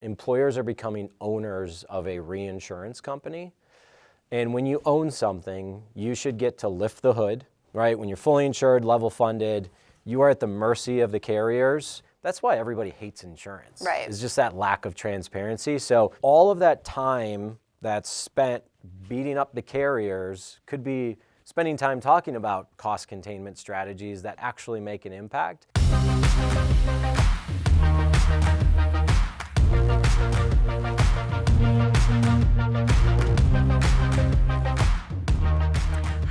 employers are becoming owners of a reinsurance company. And when you own something, you should get to lift the hood, right? When you're fully insured, level funded, you are at the mercy of the carriers. That's why everybody hates insurance. Right. It's just that lack of transparency. So all of that time that's spent beating up the carriers could be spending time talking about cost containment strategies that actually make an impact.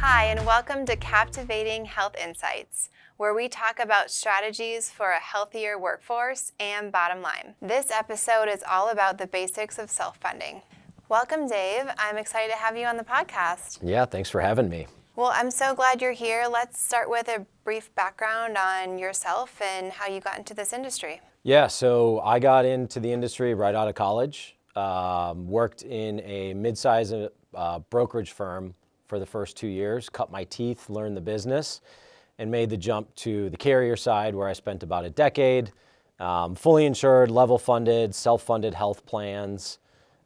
Hi, and welcome to Captivating Health Insights, where we talk about strategies for a healthier workforce and bottom line. This episode is all about the basics of self-funding. Welcome, Dave. I'm excited to have you on the podcast. Yeah, thanks for having me. Well, I'm so glad you're here. Let's start with a brief background on yourself and how you got into this industry. Yeah, so I got into the industry right out of college, worked in a mid-size brokerage firm for the first 2 years, cut my teeth, learned the business, and made the jump to the carrier side where I spent about a decade, fully insured, level funded, self-funded health plans.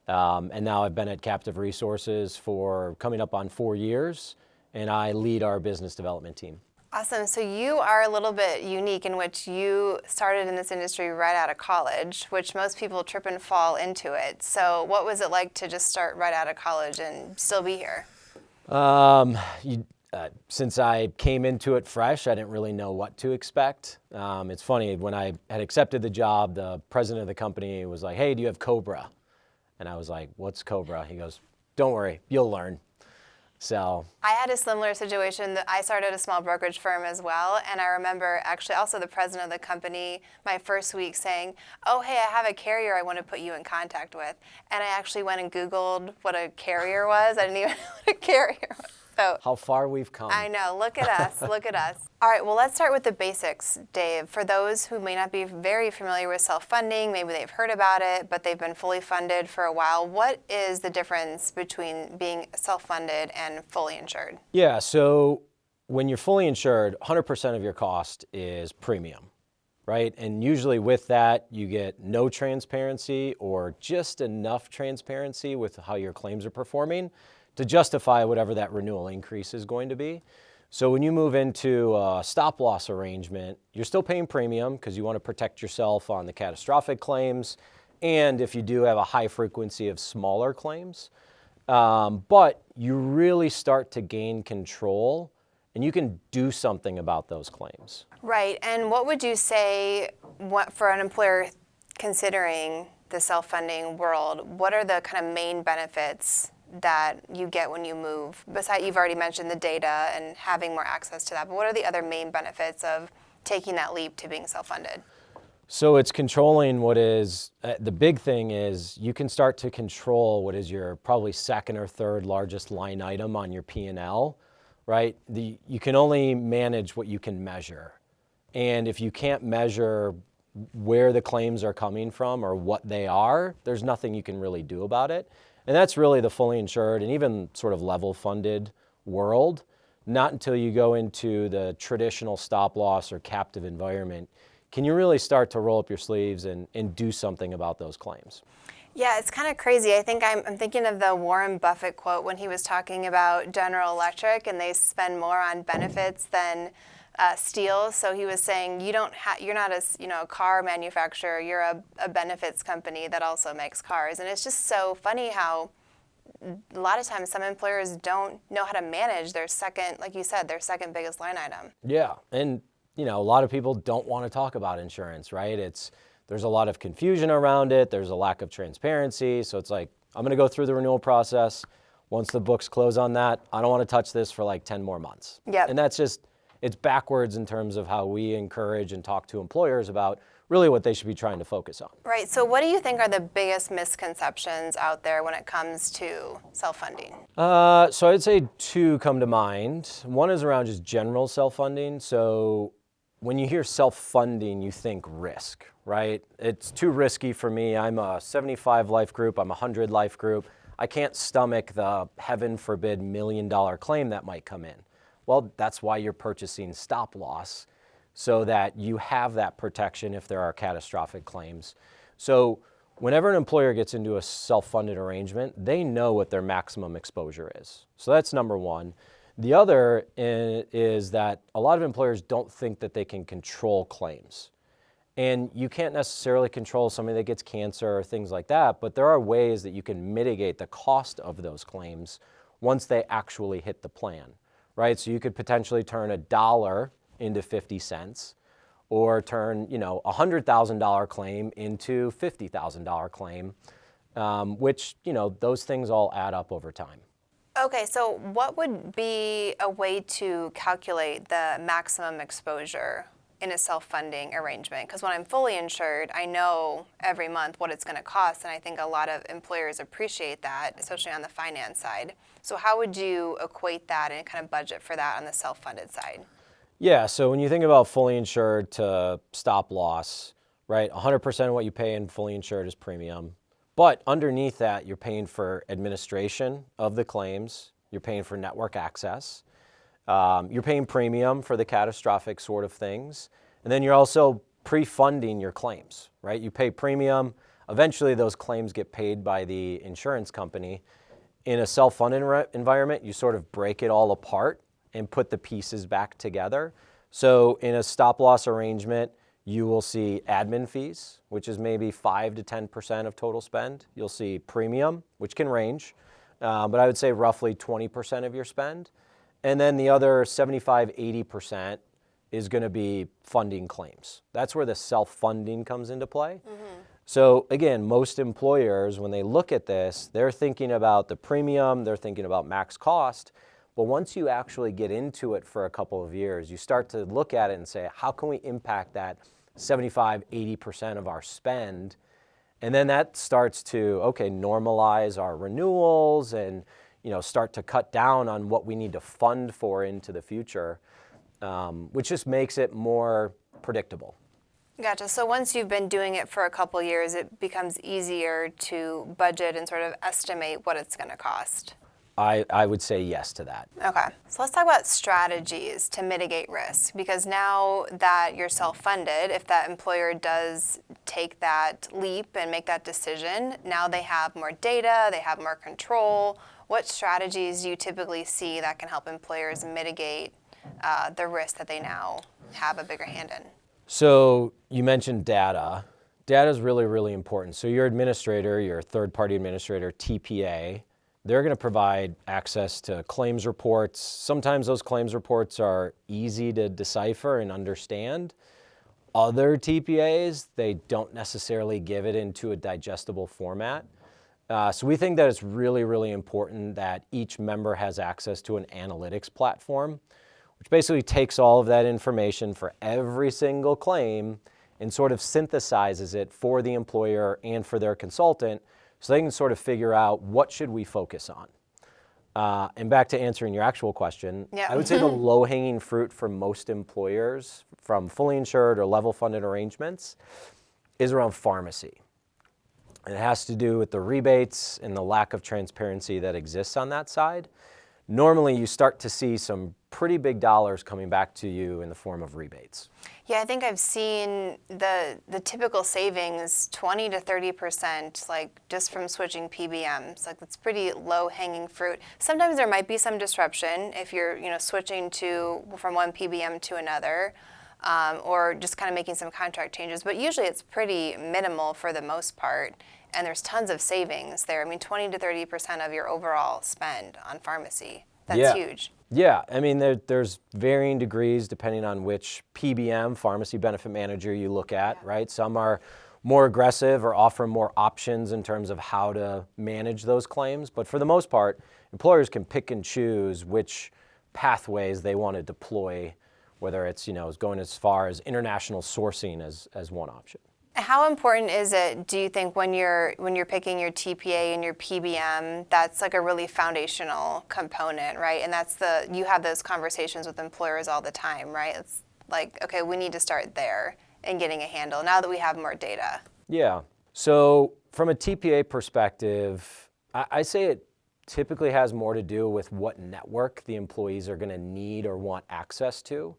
And now I've been at Captive Resources for coming up on 4 years, and I lead our business development team. Awesome. So you are a little bit unique in which you started in this industry right out of college, which most people trip and fall into it. So what was it like to just start right out of college and still be here? Since I came into it fresh, I didn't really know what to expect. It's funny, when I had accepted the job, the president of the company was like, "Hey, do you have Cobra?" And I was like, "What's Cobra?" He goes, "Don't worry, you'll learn." So I had a similar situation. I started a small brokerage firm as well, and I remember actually also the president of the company my first week saying, "Oh, hey, I have a carrier I want to put you in contact with." And I actually went and Googled what a carrier was. I didn't even know what a carrier was. So how far we've come. I know. Look at us. Look at us. All right. Well, let's start with the basics, Dave. For those who may not be very familiar with self-funding, maybe they've heard about it, but they've been fully funded for a while. What is the difference between being self-funded and fully insured? Yeah. So when you're fully insured, 100% of your cost is premium, right? And usually with that, you get no transparency or just enough transparency with how your claims are performing to justify whatever that renewal increase is going to be. So when you move into a stop loss arrangement, you're still paying premium because you want to protect yourself on the catastrophic claims, and if you do have a high frequency of smaller claims, but you really start to gain control and you can do something about those claims. Right. And what would you say for an employer considering the self-funding world, what are the kind of main benefits that you get when you move? Besides, you've already mentioned the data and having more access to that, but what are the other main benefits of taking that leap to being self-funded? So it's controlling what is, the big thing is you can start to control what is your probably second or third largest line item on your P&L, right? You can only manage what you can measure. And if you can't measure where the claims are coming from or what they are, there's nothing you can really do about it. And that's really the fully insured and even sort of level funded world. Not until you go into the traditional stop loss or captive environment can you really start to roll up your sleeves and do something about those claims. Yeah, it's kind of crazy. I think I'm thinking of the Warren Buffett quote when he was talking about General Electric and they spend more on benefits than steel. So he was saying you're not a car manufacturer, you're a benefits company that also makes cars. And it's just so funny how a lot of times some employers don't know how to manage their second, like you said, their second biggest line item. Yeah, and a lot of people don't want to talk about insurance, right? There's a lot of confusion around it. There's a lack of transparency. So it's like, I'm going to go through the renewal process. Once the books close on that, I don't want to touch this for like 10 more months. Yep. And that's just, it's backwards in terms of how we encourage and talk to employers about really what they should be trying to focus on. Right. So what do you think are the biggest misconceptions out there when it comes to self-funding? So I'd say two come to mind. One is around just general self-funding. So when you hear self-funding, you think risk, right? It's too risky for me. I'm a 75 life group. I'm a 100 life group. I can't stomach the, heaven forbid, $1 million claim that might come in. Well, that's why you're purchasing stop loss, so that you have that protection if there are catastrophic claims. So whenever an employer gets into a self-funded arrangement, they know what their maximum exposure is. So that's number one. The other is that a lot of employers don't think that they can control claims. And you can't necessarily control somebody that gets cancer or things like that, but there are ways that you can mitigate the cost of those claims once they actually hit the plan, right? So you could potentially turn $1 into 50 cents or turn, a $100,000 claim into $50,000 claim, which, those things all add up over time. Okay, so what would be a way to calculate the maximum exposure in a self-funding arrangement? Because when I'm fully insured, I know every month what it's going to cost, and I think a lot of employers appreciate that, especially on the finance side. So how would you equate that and kind of budget for that on the self-funded side? Yeah, so when you think about fully insured to stop loss, right, 100% of what you pay in fully insured is premium. But underneath that, you're paying for administration of the claims, you're paying for network access, you're paying premium for the catastrophic sort of things, and then you're also pre-funding your claims, right? You pay premium, eventually those claims get paid by the insurance company. In a self-funded environment, you sort of break it all apart and put the pieces back together. So in a stop-loss arrangement, you will see admin fees, which is maybe 5 to 10% of total spend. You'll see premium, which can range, but I would say roughly 20% of your spend. And then the other 75, 80% is going to be funding claims. That's where the self-funding comes into play. Mm-hmm. So again, most employers, when they look at this, they're thinking about the premium, they're thinking about max cost. But once you actually get into it for a couple of years, you start to look at it and say, how can we impact that 75, 80% of our spend? And then that starts to, normalize our renewals and, start to cut down on what we need to fund for into the future, which just makes it more predictable. Gotcha. So once you've been doing it for a couple years, it becomes easier to budget and sort of estimate what it's going to cost. I would say yes to that. Okay, so let's talk about strategies to mitigate risk, because now that you're self-funded, if that employer does take that leap and make that decision, now they have more data, they have more control. What strategies do you typically see that can help employers mitigate the risk that they now have a bigger hand in? So you mentioned data. Data is really, really important. So your administrator, your third-party administrator, TPA, they're going to provide access to claims reports. Sometimes those claims reports are easy to decipher and understand. Other TPAs, they don't necessarily give it into a digestible format. So we think that it's really, really important that each member has access to an analytics platform, which basically takes all of that information for every single claim and sort of synthesizes it for the employer and for their consultant, so they can sort of figure out what should we focus on. And back to answering your actual question, yeah. I would say the low-hanging fruit for most employers from fully insured or level-funded arrangements is around pharmacy. It has to do with the rebates and the lack of transparency that exists on that side. Normally, you start to see some pretty big dollars coming back to you in the form of rebates. Yeah, I think I've seen the typical savings 20 to 30%, like just from switching PBMs. Like it's pretty low hanging fruit. Sometimes there might be some disruption if you're switching from one PBM to another, or just kind of making some contract changes. But usually it's pretty minimal for the most part, and there's tons of savings there. I mean, 20 to 30% of your overall spend on pharmacy. That's huge. Yeah, I mean, there's varying degrees depending on which PBM, pharmacy benefit manager, you look at, right? Some are more aggressive or offer more options in terms of how to manage those claims. But for the most part, employers can pick and choose which pathways they want to deploy, whether it's, going as far as international sourcing as one option. How important is it, do you think, when you're picking your TPA and your PBM? That's like a really foundational component, right? And you have those conversations with employers all the time, right? It's like, okay, we need to start there and getting a handle now that we have more data. Yeah. So from a TPA perspective, I say it typically has more to do with what network the employees are going to need or want access to.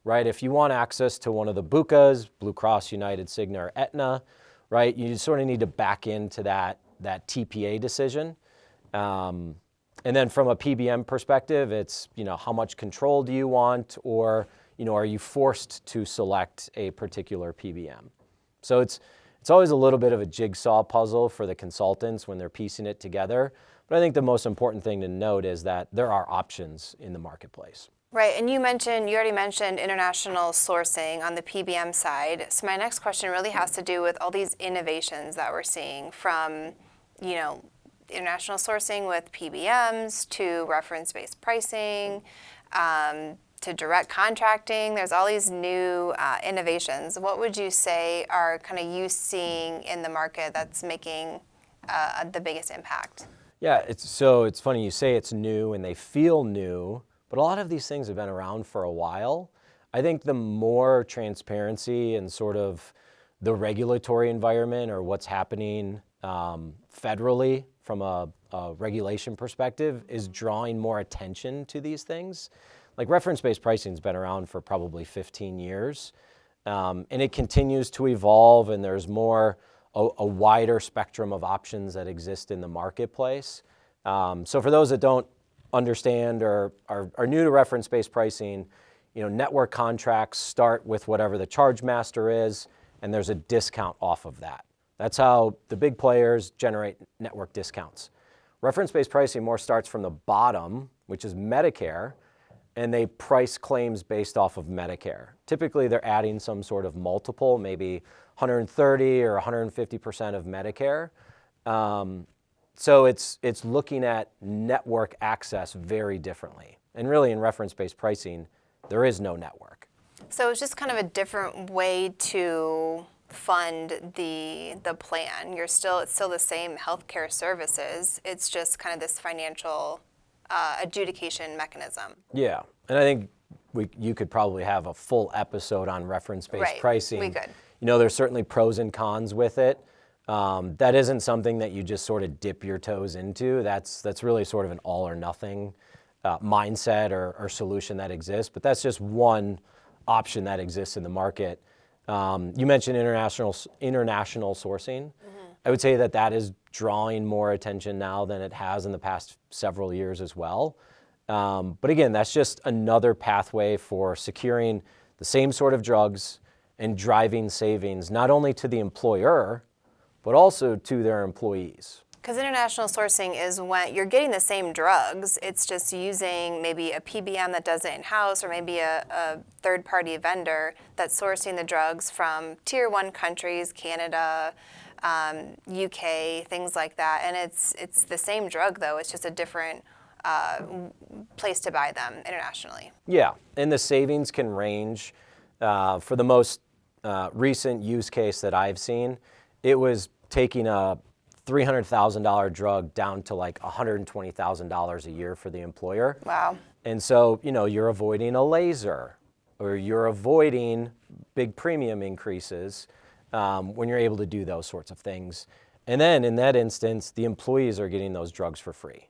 Right, if you want access to one of the BUCAs, Blue Cross, United, Cigna, or Aetna, right? You sort of need to back into that TPA decision. And then from a PBM perspective, it's, how much control do you want, or, are you forced to select a particular PBM? So it's always a little bit of a jigsaw puzzle for the consultants when they're piecing it together. But I think the most important thing to note is that there are options in the marketplace. Right, and you already mentioned international sourcing on the PBM side. So my next question really has to do with all these innovations that we're seeing from, international sourcing with PBMs to reference-based pricing, to direct contracting. There's all these new innovations. What would you say are kind of you seeing in the market that's making the biggest impact? Yeah, it's funny you say it's new and they feel new, but a lot of these things have been around for a while. I think the more transparency and sort of the regulatory environment or what's happening federally from a regulation perspective is drawing more attention to these things. Like reference-based pricing has been around for probably 15 years, and it continues to evolve, and there's a wider spectrum of options that exist in the marketplace. So for those that don't understand or are new to reference-based pricing, network contracts start with whatever the charge master is, and there's a discount off of that. That's how the big players generate network discounts. Reference-based pricing more starts from the bottom, which is Medicare, and they price claims based off of Medicare. Typically, they're adding some sort of multiple, maybe 130 or 150% of Medicare. So it's looking at network access very differently. And really, in reference-based pricing, there is no network. So it's just kind of a different way to fund the plan. It's still the same healthcare services. It's just kind of this financial adjudication mechanism. Yeah, and I think you could probably have a full episode on reference-based pricing. We could. There's certainly pros and cons with it. That isn't something that you just sort of dip your toes into. That's really sort of an all or nothing mindset or solution that exists. But that's just one option that exists in the market. You mentioned international sourcing. Mm-hmm. I would say that is drawing more attention now than it has in the past several years as well. But again, that's just another pathway for securing the same sort of drugs and driving savings, not only to the employer, but also to their employees. Because international sourcing is when you're getting the same drugs, it's just using maybe a PBM that does it in-house or maybe a third-party vendor that's sourcing the drugs from tier 1 countries, Canada, UK, things like that. And it's the same drug, though. It's just a different place to buy them internationally. Yeah, and the savings can range. For the most recent use case that I've seen, it was taking a $300,000 drug down to like $120,000 a year for the employer. Wow. And so, you're avoiding a laser or you're avoiding big premium increases when you're able to do those sorts of things. And then in that instance, the employees are getting those drugs for free.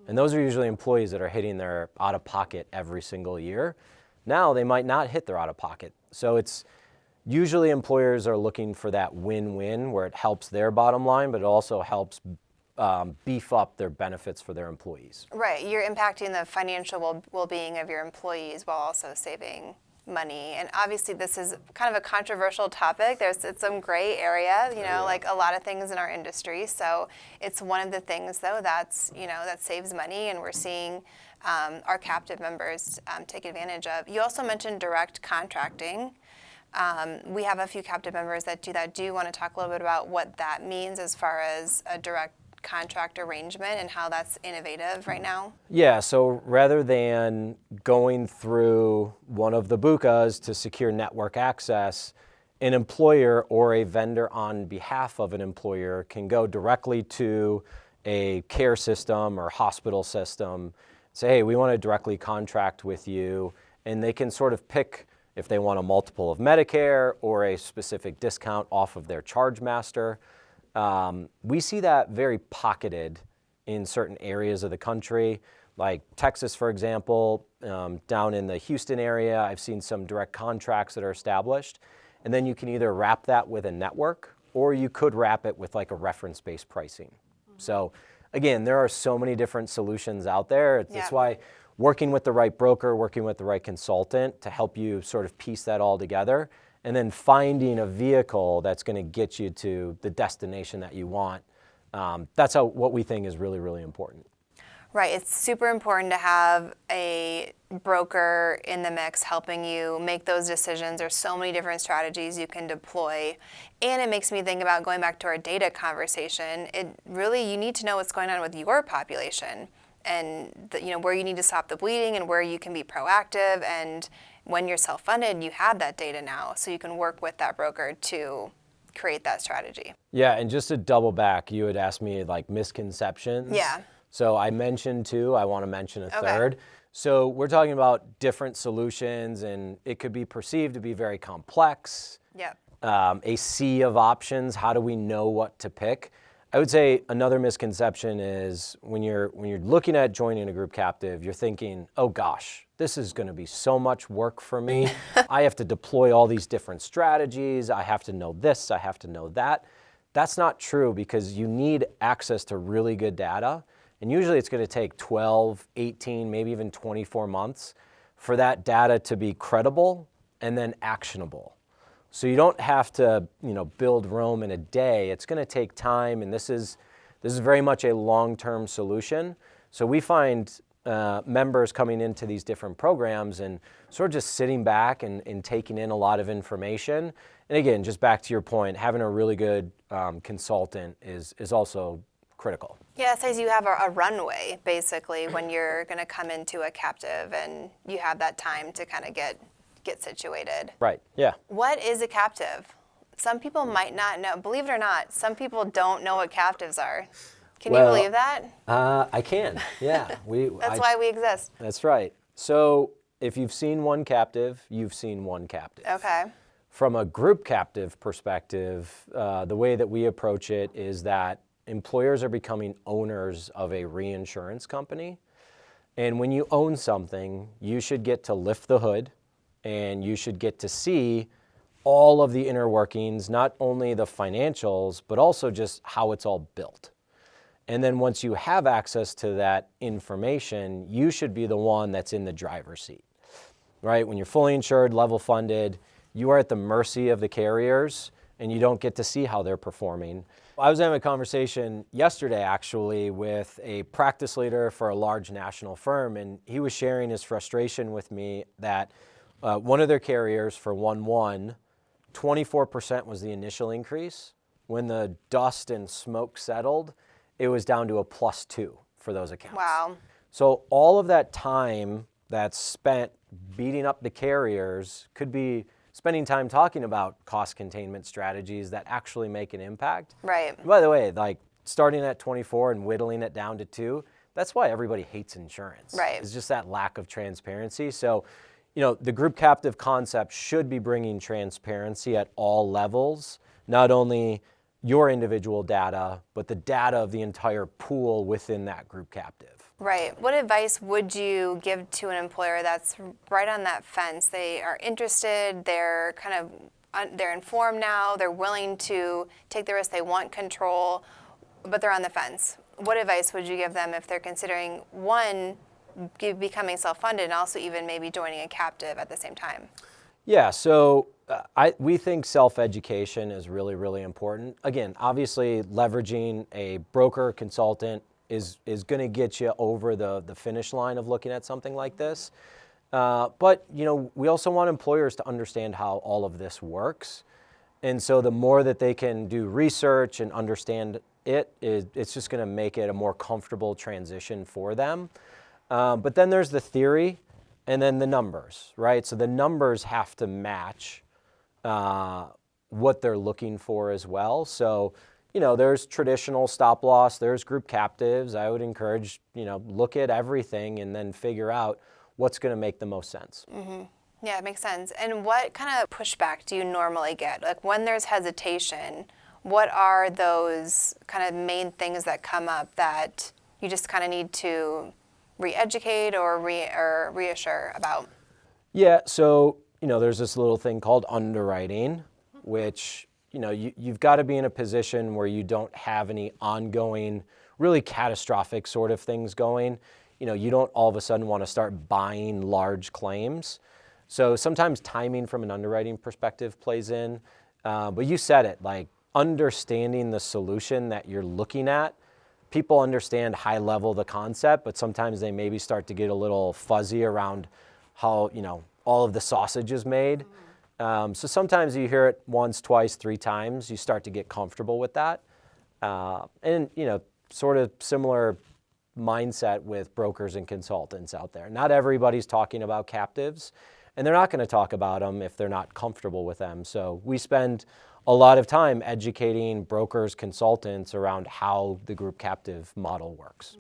And those are usually employees that are hitting their out-of-pocket every single year. Now they might not hit their out-of-pocket. So it's usually employers are looking for that win-win where it helps their bottom line, but it also helps beef up their benefits for their employees. Right. You're impacting the financial well-being of your employees while also saving money. And obviously this is kind of a controversial topic. It's some gray area, like a lot of things in our industry. So it's one of the things, though, that saves money, and we're seeing our captive members take advantage of. You also mentioned direct contracting. We have a few captive members that do that. Do you want to talk a little bit about what that means as far as a direct contract arrangement and how that's innovative right now? Yeah, so rather than going through one of the BUCAs to secure network access, an employer or a vendor on behalf of an employer can go directly to a care system or hospital system, say, hey, we want to directly contract with you, and they can sort of pick if they want a multiple of Medicare or a specific discount off of their charge master. We see that very pocketed in certain areas of the country, like Texas, for example. Down in the Houston area, I've seen some direct contracts that are established. And then you can either wrap that with a network or you could wrap it with like a reference-based pricing. So again, there are so many different solutions out there. That's why working with the right broker, working with the right consultant to help you sort of piece that all together, and then finding a vehicle that's going to get you to the destination that you want. That's what we think is really, really important. Right. It's super important to have a broker in the mix helping you make those decisions. There's so many different strategies you can deploy. And it makes me think about going back to our data conversation. You need to know what's going on with your population and where you need to stop the bleeding and where you can be proactive. And when you're self-funded, you have that data now, so you can work with that broker to create that strategy. Yeah, and just to double back, you had asked me like misconceptions. Yeah. So I mentioned two, I want to mention a third. So we're talking about different solutions, and it could be perceived to be very complex. Yep. A sea of options. How do we know what to pick? I would say another misconception is when you're looking at joining a group captive, you're thinking, oh gosh, this is going to be so much work for me. I have to deploy all these different strategies. I have to know this, I have to know that. That's not true, because you need access to really good data. And usually it's going to take 12, 18, maybe even 24 months for that data to be credible and then actionable. So you don't have to, build Rome in a day. It's going to take time, and this is very much a long-term solution. So we find members coming into these different programs and sort of just sitting back and taking in a lot of information. And again, just back to your point, having a really good consultant is also critical. Yeah, it says you have a runway, basically, when you're going to come into a captive, and you have that time to kind of get situated. Right, yeah. What is a captive? Some people might not know. Believe it or not, some people don't know what captives are. Can you believe that? I can, yeah. That's why we exist. That's right. So if you've seen one captive, you've seen one captive. Okay. From a group captive perspective, the way that we approach it is that employers are becoming owners of a reinsurance company. And when you own something, you should get to lift the hood, and you should get to see all of the inner workings, not only the financials, but also just how it's all built. And then once you have access to that information, you should be the one that's in the driver's seat, right? When you're fully insured, level funded, you are at the mercy of the carriers, and you don't get to see how they're performing. I was having a conversation yesterday, actually, with a practice leader for a large national firm, and he was sharing his frustration with me that one of their carriers for 1/1, 24% was the initial increase. When the dust and smoke settled, it was down to a +2 for those accounts. Wow. So all of that time that's spent beating up the carriers could be spending time talking about cost containment strategies that actually make an impact. Right. By the way, like starting at 24 and whittling it down to 2, that's why everybody hates insurance. Right. It's just that lack of transparency. So, the group captive concept should be bringing transparency at all levels, not only your individual data, but the data of the entire pool within that group captive. Right. What advice would you give to an employer that's right on that fence? They are interested, they're they're informed now, they're willing to take the risk, they want control, but they're on the fence. What advice would you give them if they're considering, one, becoming self-funded, and also even maybe joining a captive at the same time? Yeah, so we think self-education is really, really important. Again, obviously leveraging a broker consultant is going to get you over the finish line of looking at something like this. But we also want employers to understand how all of this works. And so the more that they can do research and understand it's just going to make it a more comfortable transition for them. But then there's the theory and then the numbers, right? So the numbers have to match what they're looking for as well. So, there's traditional stop loss, there's group captives. I would encourage, look at everything and then figure out what's going to make the most sense. Mm-hmm. Yeah, it makes sense. And what kind of pushback do you normally get? Like when there's hesitation, what are those kind of main things that come up that you just kind of need to re-educate or reassure about? Yeah, so there's this little thing called underwriting, which you've got to be in a position where you don't have any ongoing, really catastrophic sort of things going. You don't all of a sudden want to start buying large claims. So sometimes timing from an underwriting perspective plays in. But you said it, like understanding the solution that you're looking at. People understand high level the concept, but sometimes they maybe start to get a little fuzzy around how, all of the sausage is made. So sometimes you hear it once, twice, 3 times, you start to get comfortable with that. And, sort of similar mindset with brokers and consultants out there. Not everybody's talking about captives, and they're not going to talk about them if they're not comfortable with them. So we spend a lot of time educating brokers, consultants around how the group captive model works.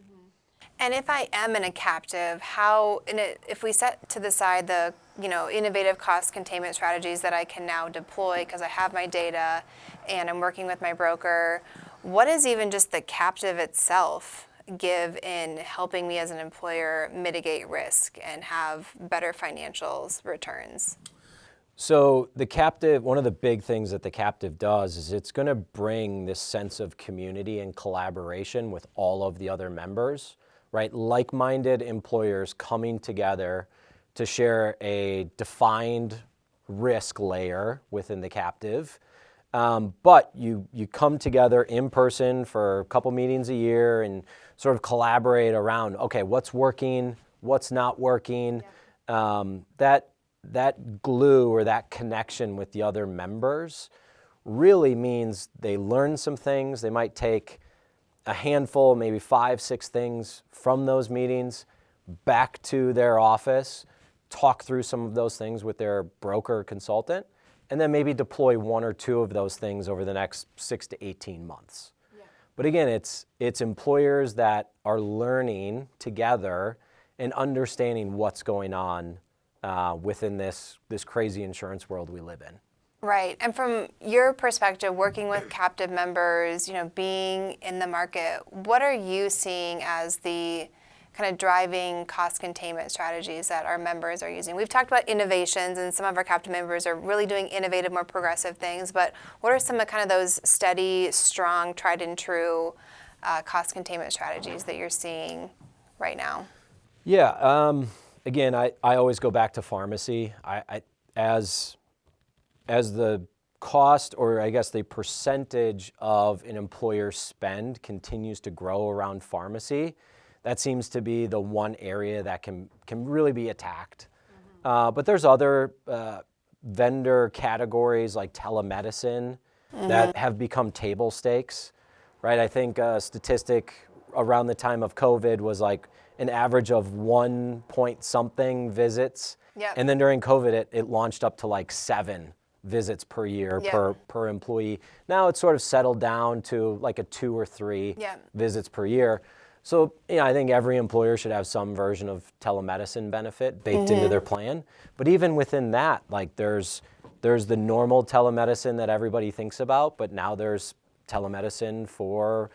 And if I am in a captive, if we set to the side the innovative cost containment strategies that I can now deploy because I have my data and I'm working with my broker, what does even just the captive itself give in helping me as an employer mitigate risk and have better financials returns? So the captive, one of the big things that the captive does is it's going to bring this sense of community and collaboration with all of the other members, right? Like-minded employers coming together to share a defined risk layer within the captive. But you come together in person for a couple meetings a year and sort of collaborate around, okay, what's working, what's not working. That glue or that connection with the other members really means they learn some things. They might take a handful, maybe 5, 6 things from those meetings back to their office, talk through some of those things with their broker or consultant, and then maybe deploy 1 or 2 of those things over the next 6 to 18 months. But again, it's employers that are learning together and understanding what's going on within this crazy insurance world we live in. Right. And from your perspective, working with captive members, being in the market, what are you seeing as the kind of driving cost containment strategies that our members are using? We've talked about innovations, and some of our captive members are really doing innovative, more progressive things, but what are some of kind of those steady, strong, tried and true cost containment strategies that you're seeing right now? Yeah. Again, I always go back to pharmacy. As the cost, or I guess the percentage of an employer's spend continues to grow around pharmacy, that seems to be the one area that can really be attacked. But there's other vendor categories like telemedicine that have become table stakes, right? I think a statistic around the time of COVID was like an average of 1 point something visits. Yep. And then during COVID, it launched up to like 7 visits per year per employee. Now it's sort of settled down to like a 2 or 3 visits per year. So I think every employer should have some version of telemedicine benefit baked into their plan. But even within that, like there's the normal telemedicine that everybody thinks about, but now there's telemedicine for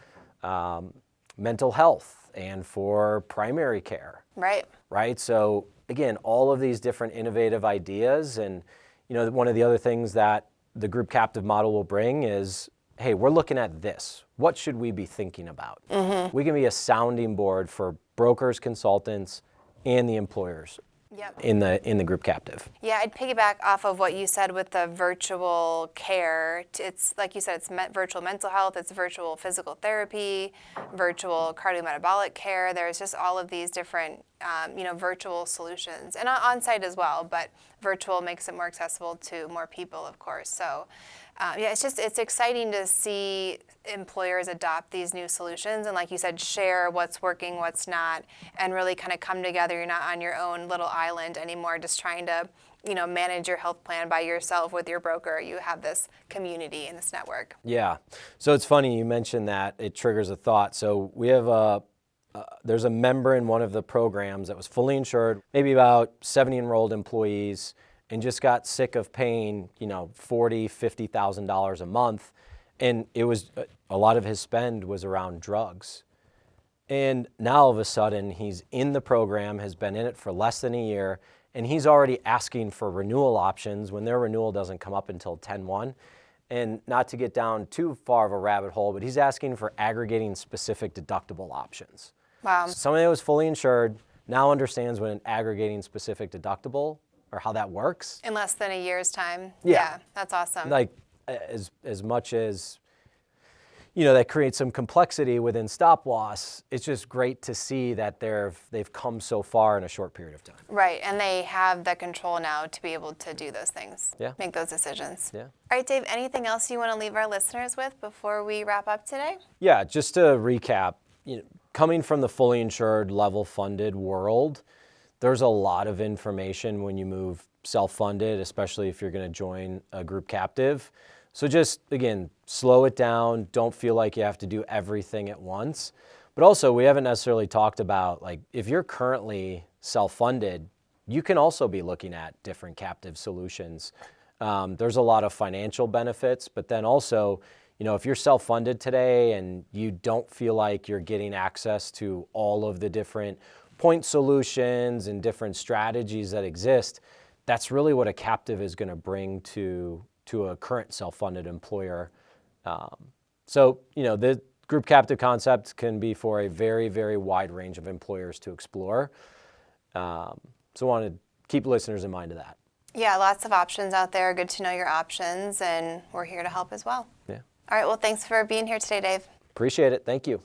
mental health and for primary care. Right. So again, all of these different innovative ideas, and one of the other things that the group captive model will bring is, hey, we're looking at this. What should we be thinking about? We can be a sounding board for brokers, consultants, and the employers in the group captive. Yeah, I'd piggyback off of what you said with the virtual care. It's like you said, it's virtual mental health, it's virtual physical therapy, virtual cardiometabolic care. There's just all of these different, virtual solutions, and on-site as well. But virtual makes it more accessible to more people, of course. So. It's exciting to see employers adopt these new solutions and, like you said, share what's working, what's not, and really kind of come together. You're not on your own little island anymore, just trying to, manage your health plan by yourself with your broker. You have this community and this network. Yeah. So it's funny you mentioned that. It triggers a thought. So we have there's a member in one of the programs that was fully insured, maybe about 70 enrolled employees, and just got sick of paying, $40,000, $50,000 a month. And it was, a lot of his spend was around drugs. And now all of a sudden he's in the program, has been in it for less than a year, and he's already asking for renewal options when their renewal doesn't come up until 10/1. and not to get down too far of a rabbit hole, but he's asking for aggregating specific deductible options. Wow. So somebody that was fully insured now understands what an aggregating specific deductible or how that works. In less than a year's time. Yeah. That's awesome. Like as much as, that creates some complexity within stop loss, it's just great to see that they've come so far in a short period of time. Right, and they have the control now to be able to do those things. Yeah. Make those decisions. Yeah. All right, Dave, anything else you want to leave our listeners with before we wrap up today? Yeah, just to recap, coming from the fully insured, level funded world, there's a lot of information when you move self-funded, especially if you're going to join a group captive. So just, again, slow it down. Don't feel like you have to do everything at once. But also, we haven't necessarily talked about, like, if you're currently self-funded, you can also be looking at different captive solutions. There's a lot of financial benefits, but then also, if you're self-funded today and you don't feel like you're getting access to all of the different point solutions and different strategies that exist, that's really what a captive is going to bring to a current self-funded employer. So the group captive concept can be for a very, very wide range of employers to explore. So I want to keep listeners in mind of that. Yeah, lots of options out there. Good to know your options, and we're here to help as well. Yeah. All right, well, thanks for being here today, Dave. Appreciate it. Thank you.